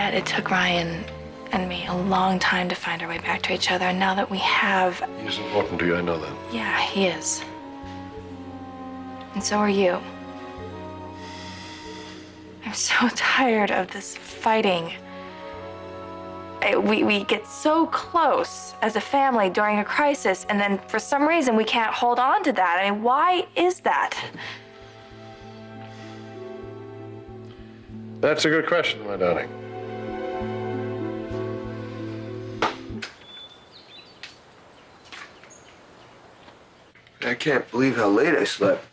It took Ryan and me a long time to find our way back to each other, and now that we have... He's important to you, I know that. Yeah, he is. And so are you. I'm so tired of this fighting. We get so close as a family during a crisis, and then for some reason we can't hold on to that. I mean, why is that? That's a good question, my darling. I can't believe how late I slept.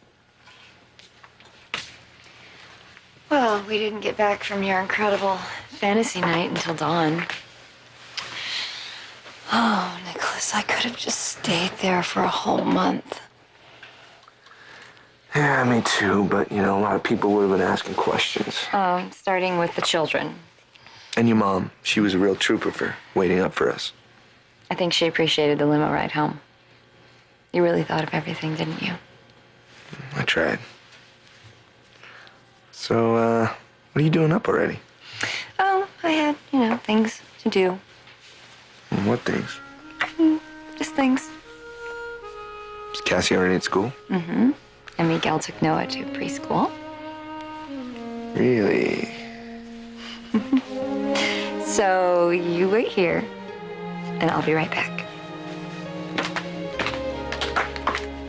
Well, we didn't get back from your incredible fantasy night until dawn. Oh, Nicholas, I could have just stayed there for a whole month. Yeah, me too, but, you know, a lot of people would have been asking questions. Starting with the children. And your mom, she was a real trooper for waiting up for us. I think she appreciated the limo ride home. You really thought of everything, didn't you? I tried. So, what are you doing up already? Oh, I had, things to do. What things? Just things. Is Cassie already at school? Mm-hmm. And Miguel took Noah to preschool. Really? So you wait here, and I'll be right back.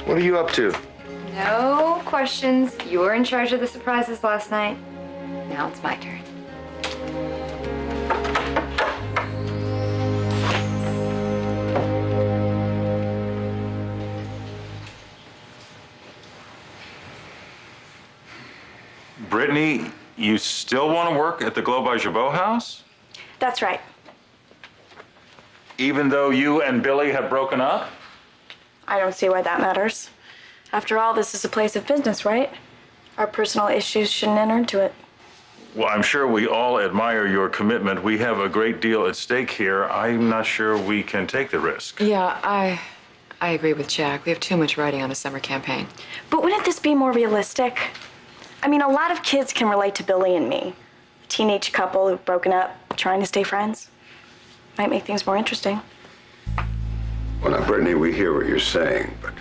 What are you up to? No questions. You were in charge of the surprises last night. Now it's my turn. Brittany, you still want to work at the Globe by Jabot house? That's right. Even though you and Billy have broken up? I don't see why that matters. After all, this is a place of business, right? Our personal issues shouldn't enter into it. Well, I'm sure we all admire your commitment. We have a great deal at stake here. I'm not sure we can take the risk. Yeah, I agree with Jack. We have too much riding on a summer campaign. But wouldn't this be more realistic? I mean, a lot of kids can relate to Billy and me. A teenage couple who've broken up, trying to stay friends. Might make things more interesting. Well, now, Brittany, we hear what you're saying, but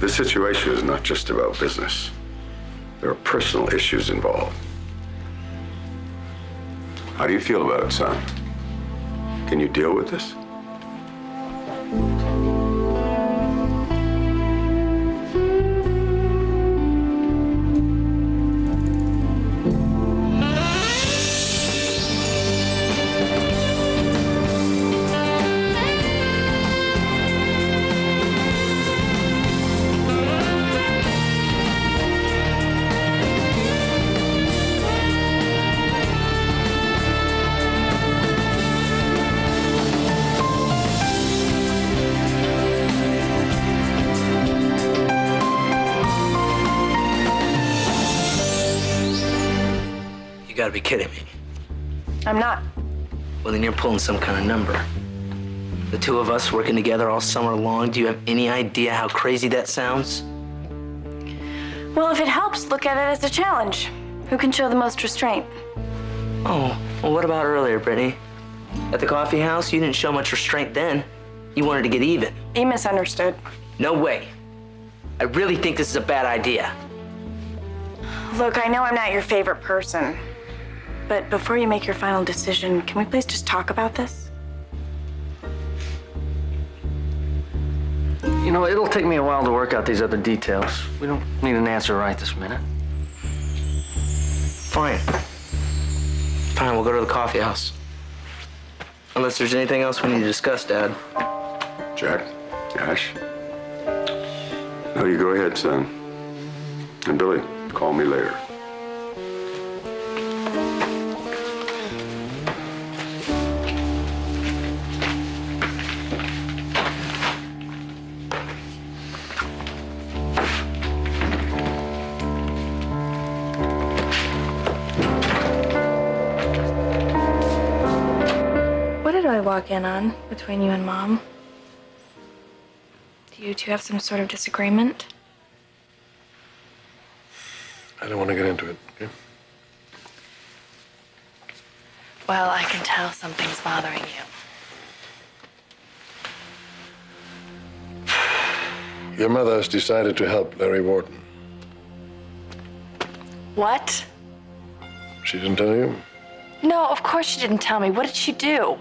this situation is not just about business. There are personal issues involved. How do you feel about it, son? Can you deal with this? You gotta be kidding me. I'm not. Well, then you're pulling some kind of number. The two of us working together all summer long, do you have any idea how crazy that sounds? Well, if it helps, look at it as a challenge. Who can show the most restraint? Oh, well, what about earlier, Brittany? At the coffee house, you didn't show much restraint then. You wanted to get even. You misunderstood. No way. I really think this is a bad idea. Look, I know I'm not your favorite person, but before you make your final decision, can we please just talk about this? You know, it'll take me a while to work out these other details. We don't need an answer right this minute. Fine. Fine, we'll go to the coffee house. Unless there's anything else we need to discuss, Dad. Jack? Ash? No, you go ahead, son. And Billy, call me later. What did I walk in on between you and Mom? Do you two have some sort of disagreement? I don't want to get into it, okay? Well, I can tell something's bothering you. Your mother has decided to help Larry Wharton. What? She didn't tell you? No, of course she didn't tell me. What did she do?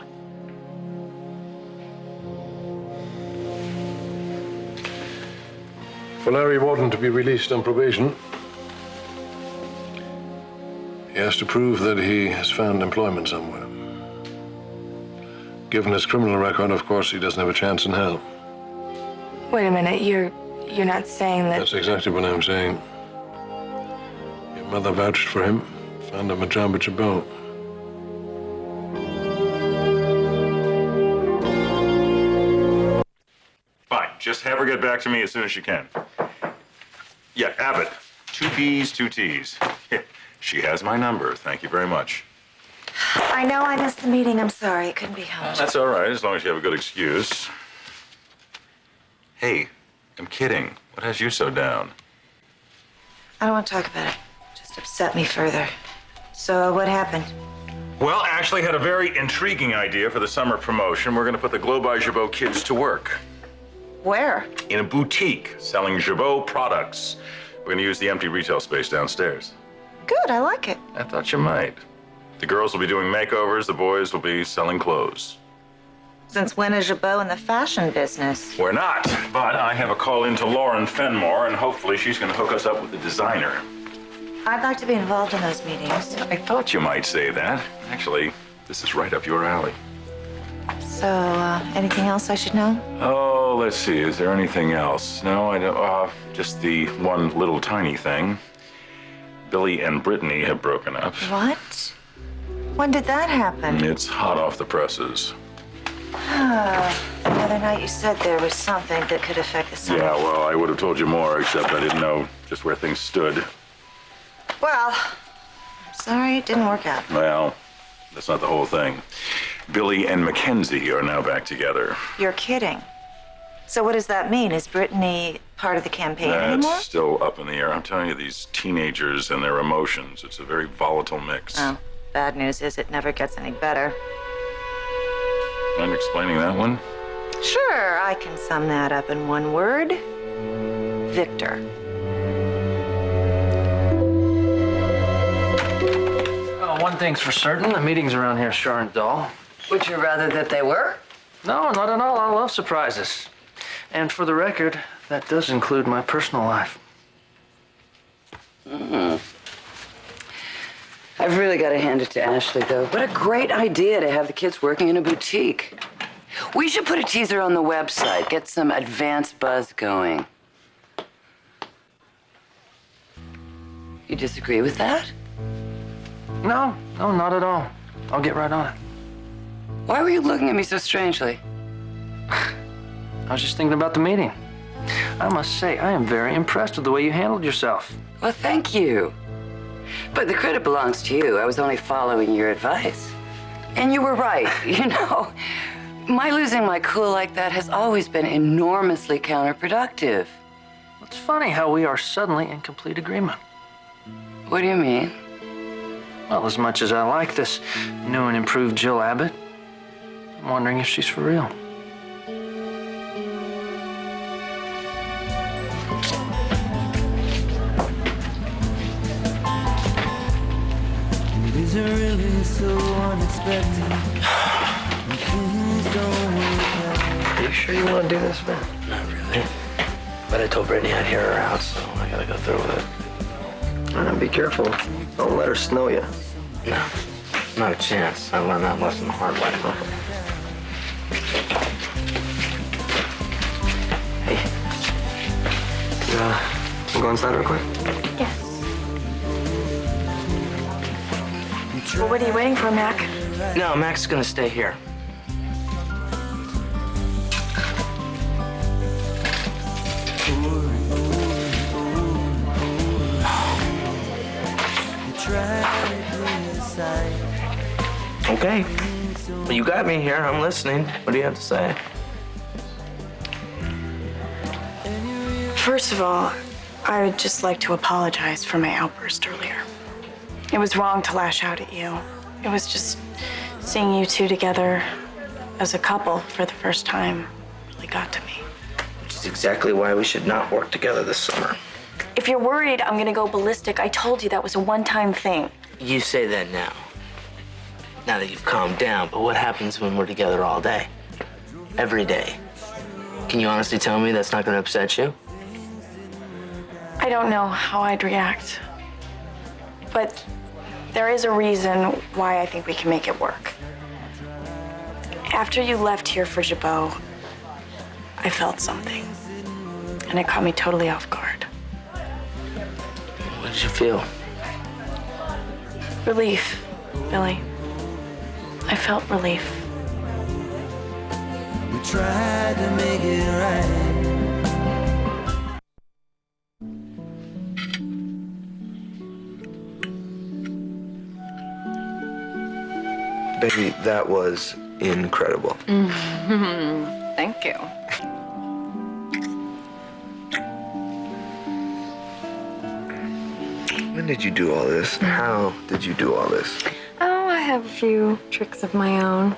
For Larry Wharton to be released on probation, he has to prove that he has found employment somewhere. Given his criminal record, of course, he doesn't have a chance in hell. Wait a minute, you're not saying that... That's exactly what I'm saying. Your mother vouched for him, found him a job at Jabot. Fine, just have her get back to me as soon as she can. Yeah, Abbott, 2 B's, 2 T's. She has my number, thank you very much. I know I missed the meeting. I'm sorry. It couldn't be helped. That's all right, as long as you have a good excuse. Hey, I'm kidding. What has you so down? I don't want to talk about it. Just upset me further. So what happened? Well, Ashley had a very intriguing idea for the summer promotion. We're going to put the Glow by Jabot kids to work. Where? In a boutique selling Jabot products. We're going to use the empty retail space downstairs. Good. I like it. I thought you might. The girls will be doing makeovers, the boys will be selling clothes. Since when is Jabot in the fashion business? We're not, but I have a call in to Lauren Fenmore, and hopefully she's going to hook us up with the designer. I'd like to be involved in those meetings. I thought you might say that. Actually, this is right up your alley. So, anything else I should know? Oh, let's see. Is there anything else? No, I don't. Just the one little tiny thing. Billy and Brittany have broken up. What? When did that happen? It's hot off the presses. The other night you said there was something that could affect the summer. Yeah, well, I would have told you more, except I didn't know just where things stood. Well, I'm sorry it didn't work out. Well, that's not the whole thing. Billy and Mackenzie are now back together. You're kidding. So what does that mean? Is Brittany part of the campaign anymore? That's still up in the air. I'm telling you, these teenagers and their emotions, it's a very volatile mix. Oh, bad news is it never gets any better. I'm explaining that one. Sure, I can sum that up in one word. Victor. Well, one thing's for certain, the meetings around here sure aren't dull. Would you rather that they were? No, not at all. I love surprises. And for the record, that does include my personal life. I've really got to hand it to Ashley, though. What a great idea to have the kids working in a boutique. We should put a teaser on the website, get some advance buzz going. You disagree with that? No, not at all. I'll get right on it. Why were you looking at me so strangely? I was just thinking about the meeting. I must say, I am very impressed with the way you handled yourself. Well, thank you. But the credit belongs to you. I was only following your advice. And you were right. You know, my losing my cool like that has always been enormously counterproductive. It's funny how we are suddenly in complete agreement. What do you mean? Well, as much as I like this new and improved Jill Abbott, I'm wondering if she's for real. Is it really so unexpected? Things don't work out. Are you sure you want to do this, man? Not really. But I told Brittany I'd hear her out, so I gotta go through with it. And be careful. Don't let her snow you. No, not a chance. I learned that lesson the hard way. Hey. Can we go inside real quick? Yes. Well, what are you waiting for, Mac? No, Mac's is gonna stay here. Okay. Well, you got me here. I'm listening. What do you have to say? First of all, I would just like to apologize for my outburst earlier. It was wrong to lash out at you. It was just Seeing you two together as a couple for the first time really got to me. Which is exactly why we should not work together this summer. If you're worried I'm gonna go ballistic, I told you that was a one-time thing. You say that now. Now that you've calmed down, but what happens when we're together all day? Every day? Can you honestly tell me that's not gonna upset you? I don't know how I'd react. But there is a reason why I think we can make it work. After you left here for Jabot, I felt something. And it caught me totally off guard. What did you feel? Relief, Billy. I felt relief. We tried to make it right. Baby, that was incredible. Thank you. When did you do all this? How did you do all this? Oh, I have a few tricks of my own.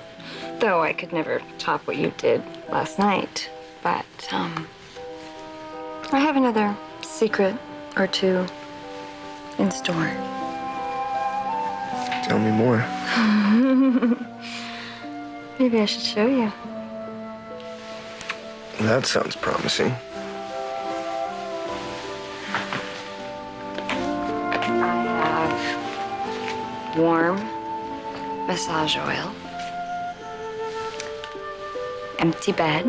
Though I could never top what you did last night. But, I have another secret or two in store. Tell me more. Maybe I should show you. That sounds promising. I have warm massage oil, empty bed.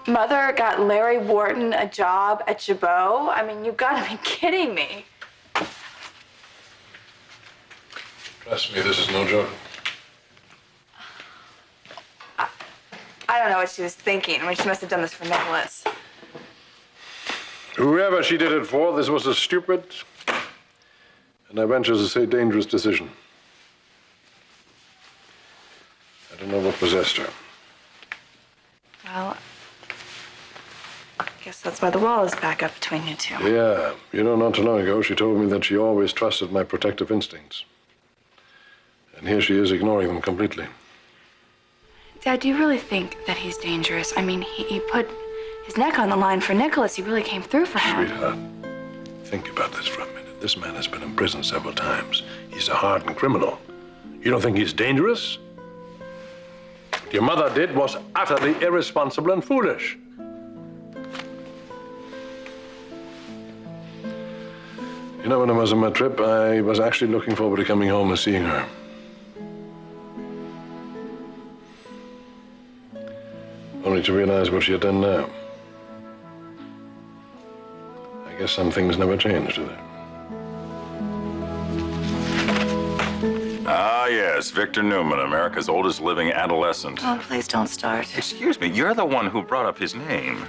Mother got Larry Wharton a job at Jabot? I mean, you gotta be kidding me. Trust me, this is no joke. I don't know what she was thinking. I mean, she must have done this for Nicholas. Whoever she did it for, this was a stupid, and I venture to say dangerous decision. I don't know what possessed her. Well, I guess that's why the wall is back up between you two. Yeah, you know, not too long ago, she told me that she always trusted my protective instincts. And here she is ignoring them completely. Dad, do you really think that he's dangerous? I mean, he put his neck on the line for Nicholas. He really came through for him. Sweetheart, think about this for a minute. This man has been in prison several times. He's a hardened criminal. You don't think he's dangerous? What your mother did was utterly irresponsible and foolish. You know, when I was on my trip, I was actually looking forward to coming home and seeing her. Only to realize what she had done now. I guess some things never change, do they? Ah, yes, Victor Newman, America's oldest living adolescent. Oh, please don't start. Excuse me, you're the one who brought up his name.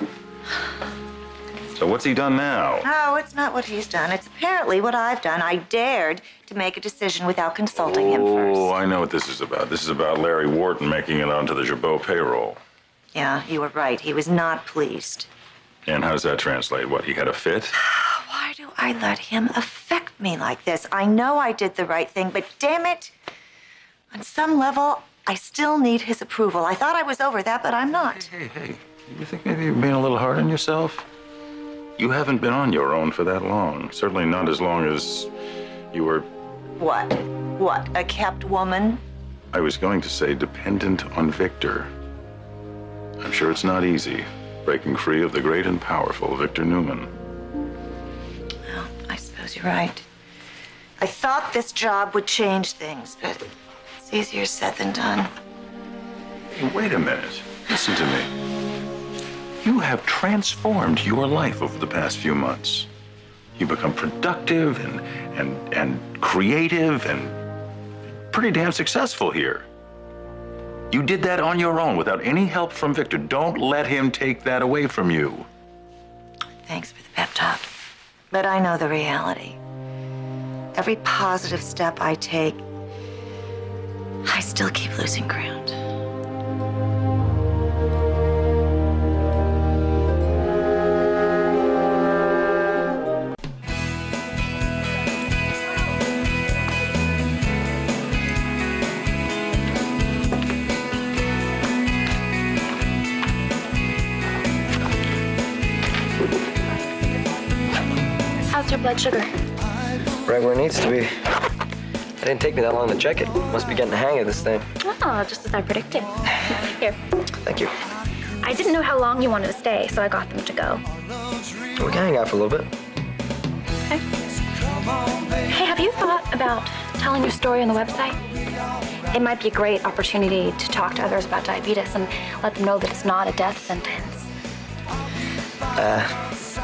So what's he done now? No, it's not what he's done. It's apparently what I've done. I dared to make a decision without consulting him first. Oh, I know what this is about. This is about Larry Wharton making it onto the Jabot payroll. Yeah, you were right. He was not pleased. And how does that translate? What, he had a fit? Why do I let him affect me like this? I know I did the right thing, but damn it, on some level, I still need his approval. I thought I was over that, but I'm not. Hey, you think maybe you're being a little hard on yourself? You haven't been on your own for that long. Certainly not as long as you were... What? What, a kept woman? I was going to say dependent on Victor. I'm sure it's not easy, breaking free of the great and powerful Victor Newman. Well, I suppose you're right. I thought this job would change things, but it's easier said than done. Hey, wait a minute. Listen to me. You have transformed your life over the past few months. You've become productive and creative and pretty damn successful here. You did that on your own without any help from Victor. Don't let him take that away from you. Thanks for the pep talk. But I know the reality. Every positive step I take, I still keep losing ground. blood sugar? Right where it needs to be. It didn't take me that long to check it. Must be getting the hang of this thing. Oh, just as I predicted. Here. Thank you. I didn't know how long you wanted to stay, so I got them to go. We can hang out for a little bit. Okay. Hey, have you thought about telling your story on the website? It might be a great opportunity to talk to others about diabetes and let them know that it's not a death sentence.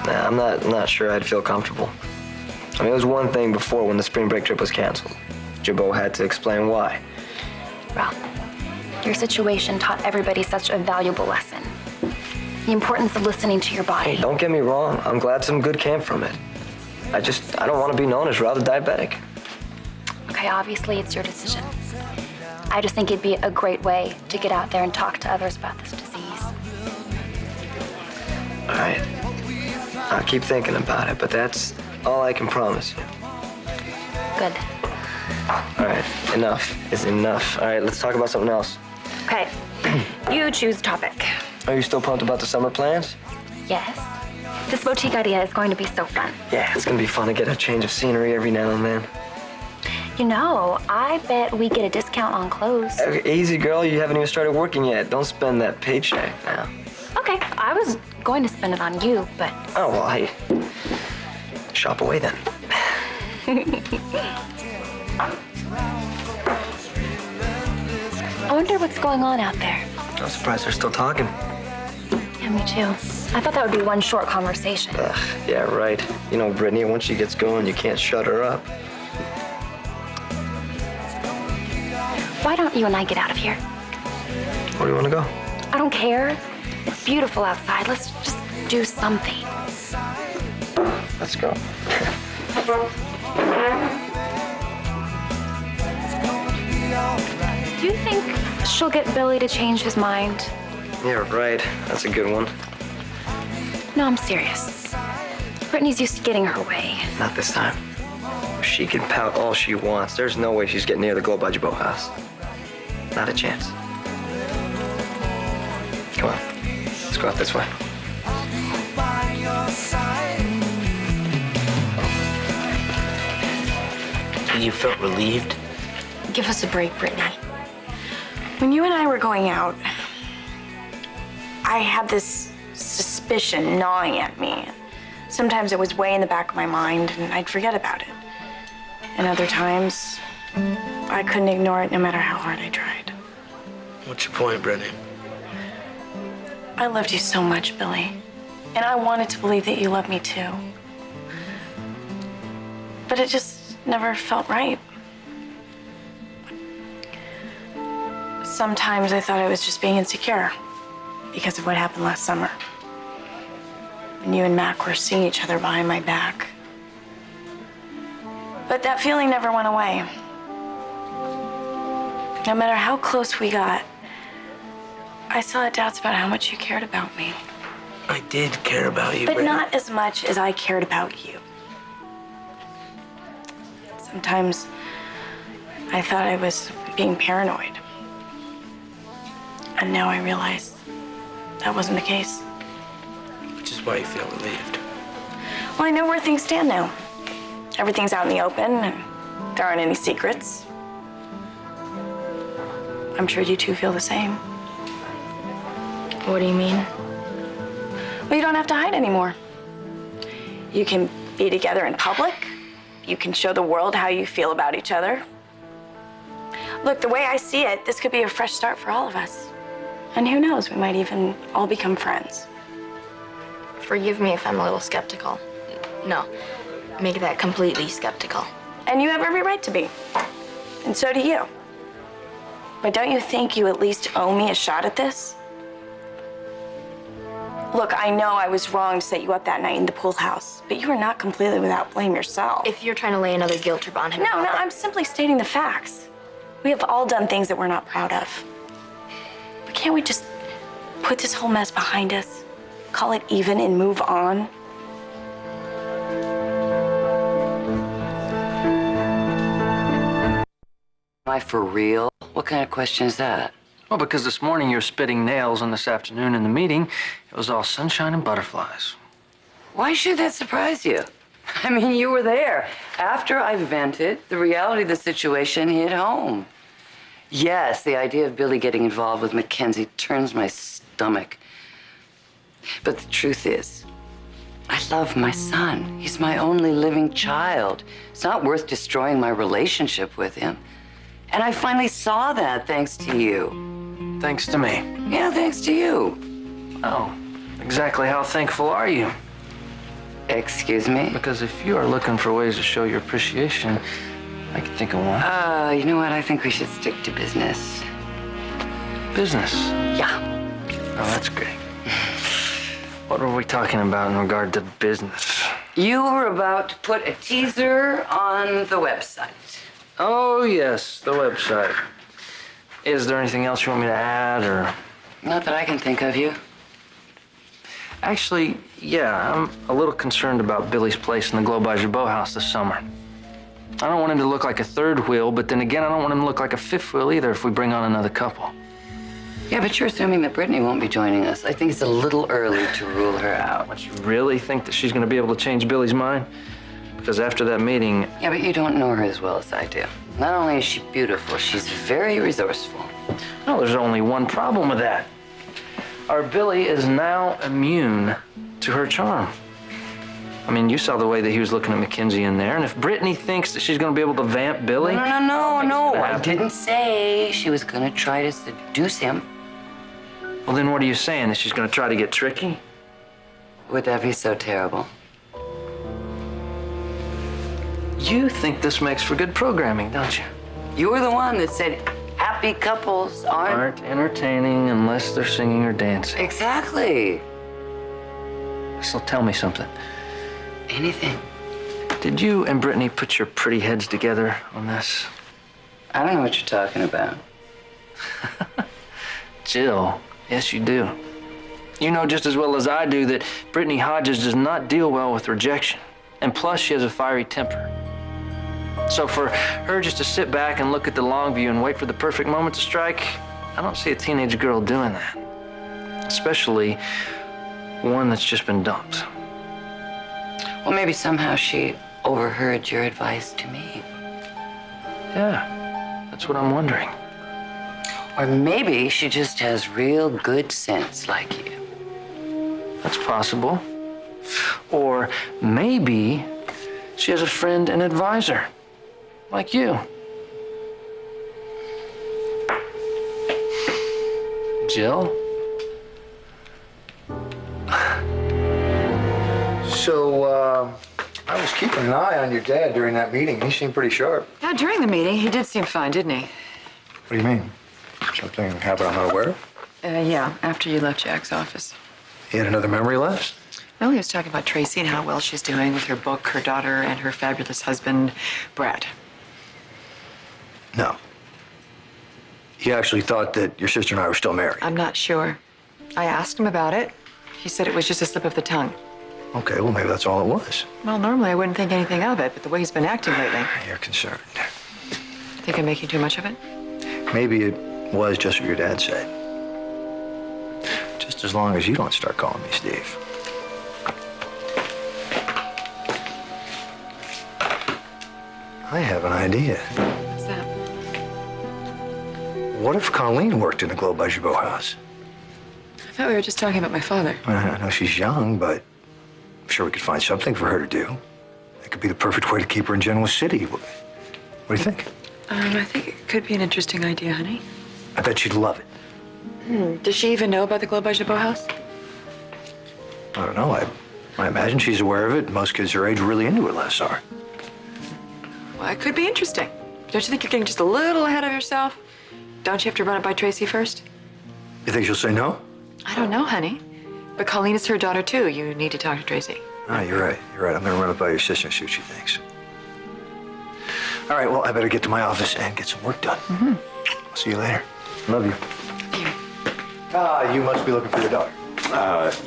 Nah, I'm not sure I'd feel comfortable. I mean, it was one thing before when the spring break trip was canceled. Jabot had to explain why. Well, your situation taught everybody such a valuable lesson. The importance of listening to your body. Hey, don't get me wrong. I'm glad some good came from it. I don't want to be known as rather diabetic. Okay, obviously it's your decision. I just think it'd be a great way to get out there and talk to others about this disease. All right. I'll keep thinking about it, but that's all I can promise you. Good. All right, enough is enough. All right, let's talk about something else. Okay, you choose topic. Are you still pumped about the summer plans? Yes. This boutique idea is going to be so fun. Yeah, it's gonna be fun to get a change of scenery every now and then. You know, I bet we get a discount on clothes. Easy, girl. You haven't even started working yet. Don't spend that paycheck now. Okay, I was going to spend it on you, but... Oh, well, hey. Shop away then. I wonder what's going on out there. I'm surprised they're still talking. Yeah, me too. I thought that would be one short conversation. Yeah, right. You know, Brittany, once she gets going, you can't shut her up. Why don't you and I get out of here? Where do you want to go? I don't care. It's beautiful outside. Let's just do something. Let's go. Do you think she'll get Billy to change his mind? Yeah, right. That's a good one. No, I'm serious. Brittany's used to getting her way. Not this time. She can pout all she wants. There's no way she's getting near the Glow by Jabot house. Not a chance. Come on. Let's go out this way. You felt relieved? Give us a break, Brittany. When you and I were going out, I had this suspicion gnawing at me. Sometimes it was way in the back of my mind, and I'd forget about it. And other times, I couldn't ignore it no matter how hard I tried. What's your point, Brittany? I loved you so much, Billy. And I wanted to believe that you loved me too. But it just never felt right. Sometimes I thought I was just being insecure because of what happened last summer. When you and Mac were seeing each other behind my back. But that feeling never went away. No matter how close we got, I still had doubts about how much you cared about me. I did care about you, But Brittany. not as much as I cared about you. Sometimes I thought I was being paranoid. And now I realize that wasn't the case. Which is why you feel relieved. Well, I know where things stand now. Everything's out in the open, and there aren't any secrets. I'm sure you two feel the same. What do you mean? Well, you don't have to hide anymore. You can be together in public. You can show the world how you feel about each other. Look, the way I see it, this could be a fresh start for all of us. And who knows, we might even all become friends. Forgive me if I'm a little skeptical. No, make that completely skeptical. And you have every right to be. And so do you. But don't you think you at least owe me a shot at this? Look, I know I was wrong to set you up that night in the pool house, but you were not completely without blame yourself. If you're trying to lay another guilt trip on him. No, I'm simply stating the facts. We have all done things that we're not proud of. But can't we just put this whole mess behind us, call it even, and move on? Am I for real? What kind of question is that? Well, because this morning you were spitting nails, and this afternoon in the meeting, it was all sunshine and butterflies. Why should that surprise you? I mean, you were there. After I vented, the reality of the situation hit home. Yes, the idea of Billy getting involved with Mackenzie turns my stomach. But the truth is, I love my son. He's my only living child. It's not worth destroying my relationship with him. And I finally saw that thanks to you. Thanks to me. Yeah, thanks to you. Oh, exactly how thankful are you? Excuse me? Because if you are looking for ways to show your appreciation, I can think of one. You know what? I think we should stick to business. Business? Yeah. Oh, that's great. What were we talking about in regard to business? You were about to put a teaser on the website. Oh, yes, the website. Is there anything else you want me to add, or? Not that I can think of, you. Actually, yeah, I'm a little concerned about Billy's place in the Globe by Jabot house this summer. I don't want him to look like a third wheel, but then again, I don't want him to look like a fifth wheel either if we bring on another couple. Yeah, but you're assuming that Brittany won't be joining us. I think it's a little early to rule her out. But you really think that she's going to be able to change Billy's mind? Because after that meeting... Yeah, but you don't know her as well as I do. Not only is she beautiful, she's very resourceful. No, there's only one problem with that. Our Billy is now immune to her charm. I mean, you saw the way that he was looking at Mackenzie in there, and if Brittany thinks that she's going to be able to vamp Billy... No. I didn't say she was going to try to seduce him. Well, then what are you saying? That she's going to try to get tricky? Would that be so terrible? You think this makes for good programming, don't you? You were the one that said happy couples aren't entertaining unless they're singing or dancing. Exactly. So tell me something. Anything. Did you and Brittany put your pretty heads together on this? I don't know what you're talking about. Jill, yes you do. You know just as well as I do that Brittany Hodges does not deal well with rejection. And plus, she has a fiery temper. So for her just to sit back and look at the long view and wait for the perfect moment to strike, I don't see a teenage girl doing that. Especially one that's just been dumped. Well, maybe somehow she overheard your advice to me. Yeah, that's what I'm wondering. Or maybe she just has real good sense like you. That's possible. Or maybe she has a friend and advisor, like you. Jill? So, I was keeping an eye on your dad during that meeting. He seemed pretty sharp. Yeah, during the meeting, he did seem fine, didn't he? What do you mean? Something happened I'm not aware of? Yeah, after you left Jack's office. He had another memory lapse? Well, he was talking about Tracy and how well she's doing with her book, her daughter, and her fabulous husband, Brad. No. He actually thought that your sister and I were still married. I'm not sure. I asked him about it. He said it was just a slip of the tongue. Okay, well, maybe that's all it was. Well, normally I wouldn't think anything of it, but the way he's been acting lately. You're concerned. Think I'm making too much of it? Maybe it was just what your dad said. Just as long as you don't start calling me Steve. I have an idea. What's that? What if Colleen worked in the Globe by Jabot house? I thought we were just talking about my father. I know she's young, but I'm sure we could find something for her to do. It could be the perfect way to keep her in Genoa City. What do you think? I think it could be an interesting idea, honey. I bet she'd love it. Does she even know about the Globe by Jabot house? I don't know. I imagine she's aware of it. Most kids her age were really into it last summer. Well, it could be interesting. Don't you think you're getting just a little ahead of yourself? Don't you have to run it by Tracy first? You think she'll say no? I don't know, honey. But Colleen is her daughter, too. You need to talk to Tracy. Ah, you're right. You're right. I'm going to run it by your sister and see what she thinks. All right, well, I better get to my office and get some work done. I'll see you later. Love you. You must be looking for your daughter.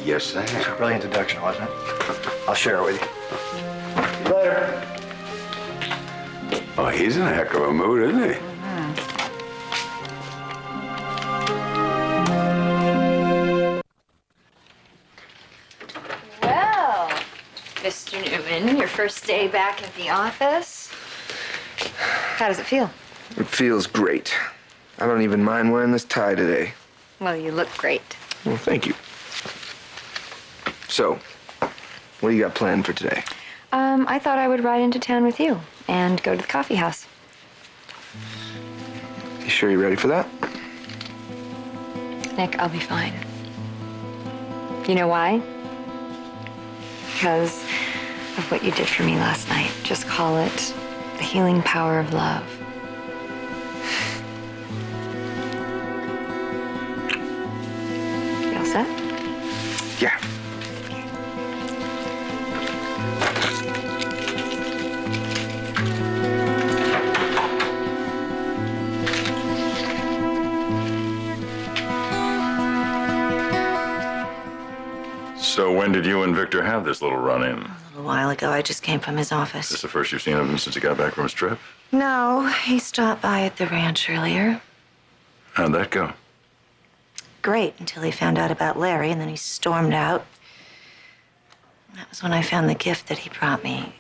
Yes, I am. Brilliant introduction, wasn't it? I'll share it with you. See you later. Oh, he's in a heck of a mood, isn't he? Well, Mr. Newman, your first day back at the office. How does it feel? It feels great. I don't even mind wearing this tie today. Well, you look great. Well, thank you. So, what do you got planned for today? I thought I would ride into town with you and go to the coffee house. You sure you're ready for that? Nick, I'll be fine. You know why? Because of what you did for me last night. Just call it the healing power of love. You all set? Yeah. So when did you and Victor have this little run-in? A little while ago, I just came from his Is office. this the first you've seen of him since he got back from his trip? No, he stopped by at the ranch earlier. How'd that go? Great, until he found out about Larry, and then he stormed out. That was when I found the gift that he brought me.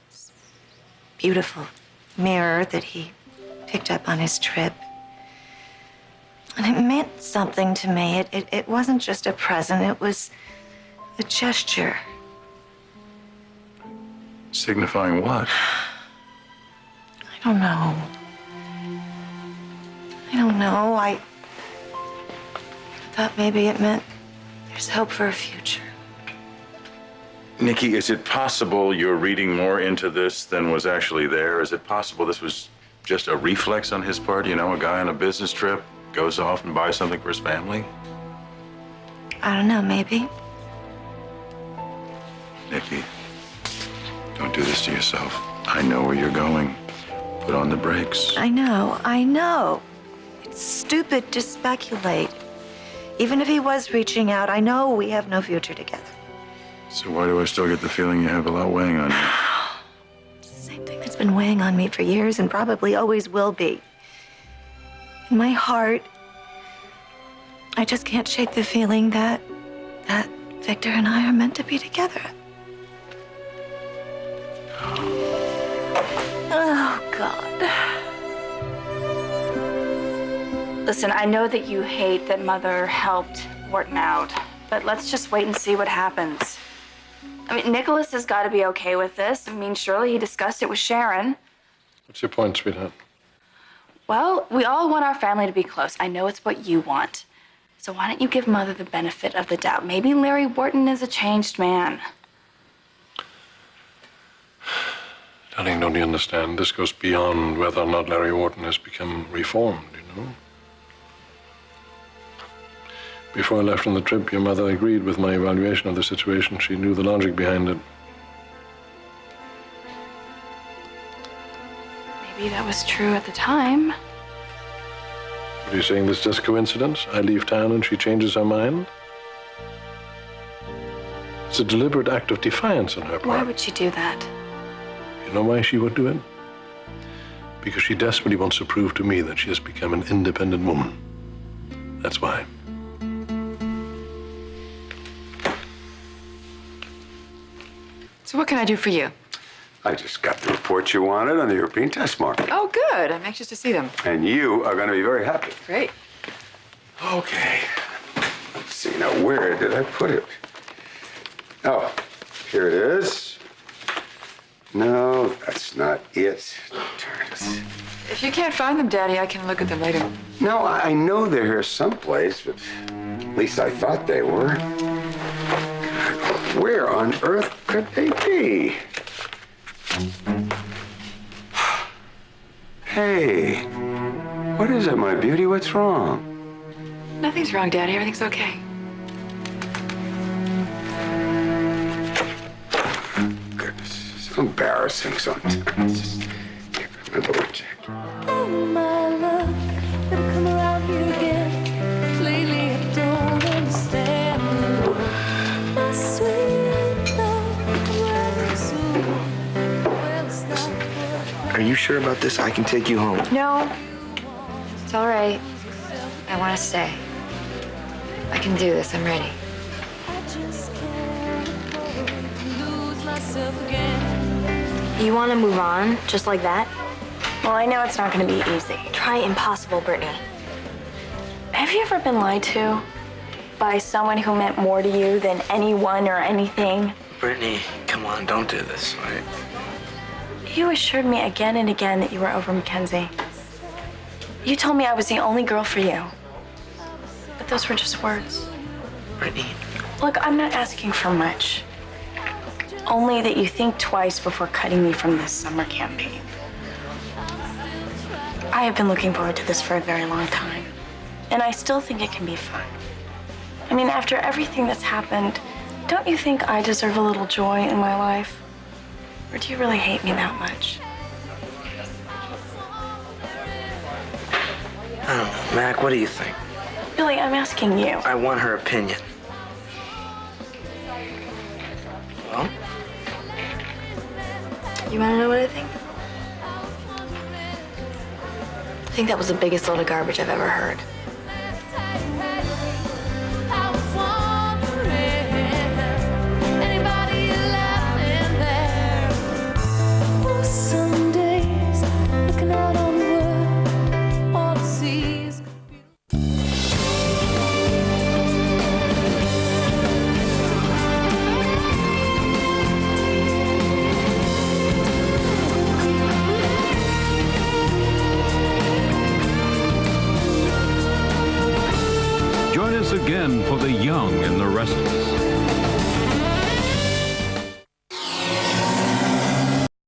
This beautiful mirror that he picked up on his trip. And it meant something to me. It wasn't just a present, it was a gesture. Signifying what? I don't know. I thought maybe it meant there's hope for a future. Nikki, is it possible you're reading more into this than was actually there? Is it possible this was just a reflex on his part? You know, a guy on a business trip goes off and buys something for his family? I don't know, maybe. Nikki, don't do this to yourself. I know where you're going. Put on the brakes. I know. It's stupid to speculate. Even if he was reaching out, I know we have no future together. So why do I still get the feeling you have a lot weighing on you? It's the same thing that's been weighing on me for years and probably always will be. In my heart, I just can't shake the feeling that Victor and I are meant to be together. Oh, God. Listen, I know that you hate that Mother helped Wharton out, but let's just wait and see what happens. I mean, Nicholas has got to be okay with this. I mean, surely he discussed it with Sharon. What's your point, sweetheart? Well, we all want our family to be close. I know it's what you want. So why don't you give Mother the benefit of the doubt? Maybe Larry Wharton is a changed man. Darling, don't you understand? This goes beyond whether or not Larry Wharton has become reformed, you know? Before I left on the trip, your mother agreed with my evaluation of the situation. She knew the logic behind it. Maybe that was true at the time. Are you saying this is just coincidence? I leave town and she changes her mind? It's a deliberate act of defiance on her part. Why would she do that? You know why she would do it? Because she desperately wants to prove to me that she has become an independent woman. That's why. So what can I do for you? I just got the report you wanted on the European test market. Oh, good. I'm anxious to see them. And you are going to be very happy. Great. Okay. Let's see, now where did I put it? Oh, here it is. No, that's not it. Darn it. If you can't find them, Daddy, I can look at them later. No, I know they're here someplace, but at least I thought they were. Where on earth could they be? Hey, what is it, my beauty? What's wrong? Nothing's wrong, Daddy. Everything's okay. Goodness, it's so embarrassing sometimes. Just here, my little check. Oh, my love, never come around here again. Lately, I don't understand. My sweet love, well, soon. Well, it's not what Are you sure about this? I can take you home. No, it's all right. I want to stay. I can do this. I'm ready. I just can't afford to lose myself again. You want to move on just like that? Well, I know it's not going to be easy. Try impossible, Brittany. Have you ever been lied to by someone who meant more to you than anyone or anything? Brittany, come on, don't do this, all right? You assured me again and again that you were over Mackenzie. You told me I was the only girl for you. But those were just words. Brittany. Look, I'm not asking for much. Only that you think twice before cutting me from this summer campaign. I have been looking forward to this for a very long time. And I still think it can be fun. I mean, after everything that's happened, don't you think I deserve a little joy in my life? Or do you really hate me that much? I don't know. Mac, what do you think? Billy, I'm asking you. I want her opinion. Well? You want to know what I think? I think that was the biggest load of garbage I've ever heard. Some days, looking out on the world, all I see is Join us again for The Young and the Restless.